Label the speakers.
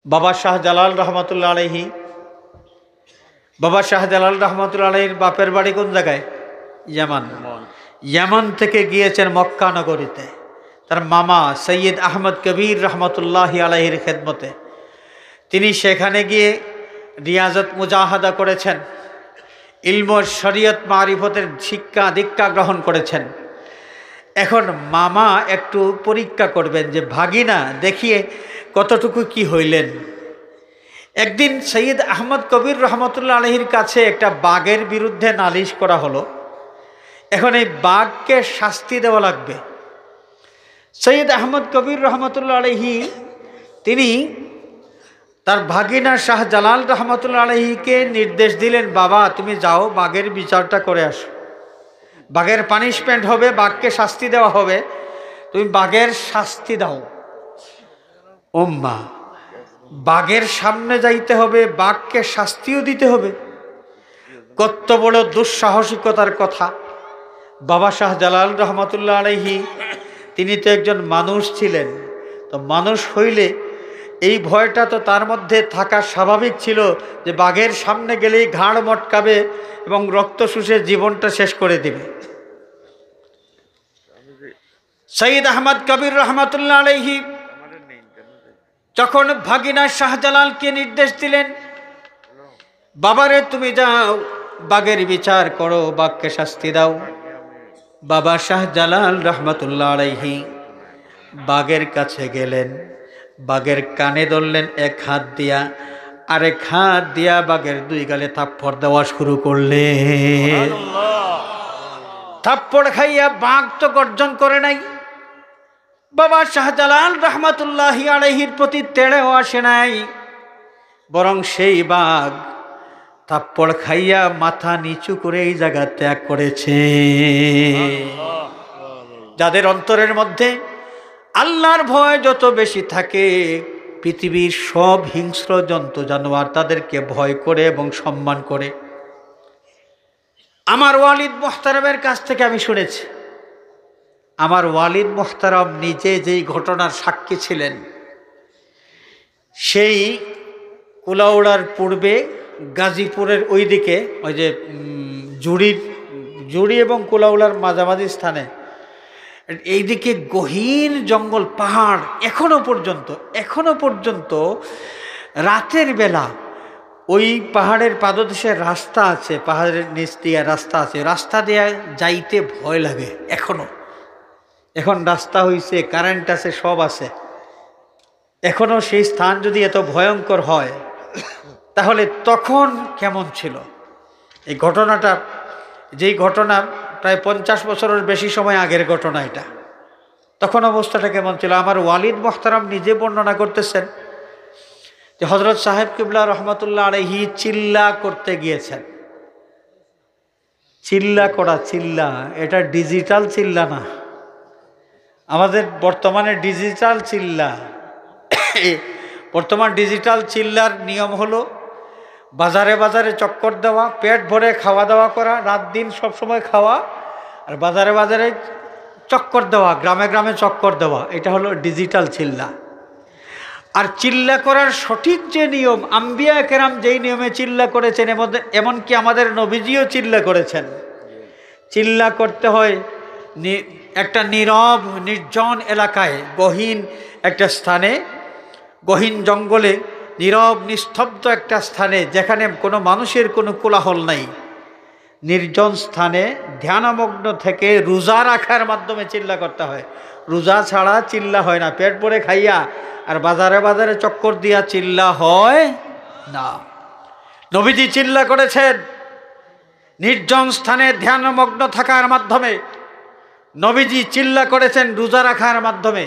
Speaker 1: বাবা শাহজালাল রহমতুল্লাহ আলাইহি, বাবা শাহজালাল রহমতুল্লাহ আলাইহির বাপের বাড়ি কোন জায়গায়? ইয়ামান। ইয়ামান থেকে গিয়েছেন মক্কা নগরীতে তার মামা সৈয়দ আহমদ কবির রহমতুল্লাহ আলাইহির খেদমতে। তিনি সেখানে গিয়ে রিয়াজত মুজাহাদা করেছেন, ইলম শরীয়ত মারিফতের শিক্ষা দীক্ষা গ্রহণ করেছেন। এখন মামা একটু পরীক্ষা করবেন যে ভাগিনা দেখিয়ে কতটুকু কি হইলেন। একদিন সৈয়দ আহমদ কবির রহমতুল্লাহ আলাইহির কাছে একটা বাঘের বিরুদ্ধে নালিশ করা হলো। এখন এই বাঘকে শাস্তি দেওয়া লাগবে। সৈয়দ আহমদ কবির রহমতুল্লাহ আলাইহি তিনি তার ভাগিনা শাহজালাল রহমতুল্লাহ আলাইহিকে নির্দেশ দিলেন, বাবা তুমি যাও বাঘের বিচারটা করে আসো, বাঘের পানিশমেন্ট হবে, বাঘকে শাস্তি দেওয়া হবে, তুমি বাঘের শাস্তি দাও। ওম্মা, বাঘের সামনে যাইতে হবে, বাঘকে শাস্তিও দিতে হবে, কত বড় দুঃসাহসিকতার কথা। বাবা শাহজালাল রহমতুল্লাহ আলাইহি তিনি তো একজন মানুষ ছিলেন, তো মানুষ হইলে এই ভয়টা তো তার মধ্যে থাকা স্বাভাবিক ছিল যে বাঘের সামনে গেলেই ঘাড় মটকাবে এবং রক্ত শুষে জীবনটা শেষ করে দেবে। সৈয়দ আহমদ কবির রহমতুল্লাহ আলাইহি যখন ভাগিনা শাহজালালকে নির্দেশ দিলেন, বাবারে তুমি যাও বাঘের বিচার করো, বাঘকে শাস্তি দাও। বাবা শাহজালাল রহমতুল্লাহ আলাইহি বাঘের কাছে গেলেন, বাঘের কানে ধরলেন এক হাত দিয়া, আরেক হাত দিয়া বাঘের দুই গালে থাপ্পড় দেওয়া শুরু করলেন। থাপ্পড় খাইয়া বাঘ তো গর্জন করে নাই, বাবা শাহজালাল রহমতুল্লাহ আলাইহির প্রতি তেড়েও আসে নাই, বরং সেই বাঘ থাপ্পড় খাইয়া মাথা নিচু করে এই জায়গা ত্যাগ করেছে। যাদের অন্তরের মধ্যে আল্লাহর ভয় যত বেশি থাকে, পৃথিবীর সব হিংস্র জন্তু জানোয়ার তাদেরকে ভয় করে এবং সম্মান করে। আমার ওয়ালিদ মুহতারামের কাছ থেকে আমি শুনেছি, আমার ওয়ালিদ মুহতারাম নিজে যেই ঘটনার সাক্ষী ছিলেন, সেই কুলাউড়ার পূর্বে গাজীপুরের ওই দিকে, ওই যে জুড়ি এবং কুলাউড়ার মাঝামাঝি স্থানে এইদিকে গহীন জঙ্গল পাহাড়, এখনো পর্যন্ত রাতের বেলা ওই পাহাড়ের পাদদেশে রাস্তা আছে, পাহাড়ের নিচ দিয়ে রাস্তা আছে, রাস্তা দিয়ে যাইতে ভয় লাগে এখন রাস্তা হইছে, কারেন্ট আছে, সব আছে, এখনো সেই স্থান যদি এত ভয়ঙ্কর হয় তাহলে তখন কেমন ছিল এই ঘটনাটা? যেই ঘটনা প্রায় 50 বছরের বেশি সময় আগের ঘটনা, এটা তখন অবস্থাটা কেমন ছিল? আমার ওয়ালিদ মুহতারাম নিজে বর্ণনা করতেছেন যে হযরত সাহেব কিবলা রহমতুল্লাহ আলাইহি চিল্লা করতে গিয়েছেন। চিল্লা করা, চিল্লা এটা ডিজিটাল চিল্লা না, আমাদের বর্তমানে ডিজিটাল চিল্লা। বর্তমান ডিজিটাল চিল্লার নিয়ম হলো বাজারে বাজারে চক্কর দেওয়া, পেট ভরে খাওয়া দাওয়া করা, রাত দিন সবসময় খাওয়া, আর বাজারে বাজারে চক্কর দেওয়া, গ্রামে গ্রামে চক্কর দেওয়া, এটা হলো ডিজিটাল চিল্লা। আর চিল্লা করার সঠিক যে নিয়ম, আম্বিয়া কেরাম যেই নিয়মে চিল্লা করেছেন, এমনকি আমাদের নবীজিও চিল্লা করেছেন। চিল্লা করতে হয় একটা নীরব নির্জন এলাকায়, গহীন একটা স্থানে, গহীন জঙ্গলে, নীরব নিস্তব্ধ একটা স্থানে, যেখানে কোনো মানুষের কোনো কোলাহল নাই, নির্জন স্থানে ধ্যানমগ্ন থেকে রোজা রাখার মাধ্যমে চিল্লা করতে হয়। রোজা ছাড়া চিল্লা হয় না, পেট ভরে খাইয়া আর বাজারে বাজারে চক্কর দিয়া চিল্লা হয় না। নবীজি চিল্লা করেছেন নির্জন স্থানে ধ্যানমগ্ন থাকার মাধ্যমে, নবীজি চিল্লা করেছেন রোজা রাখার মাধ্যমে।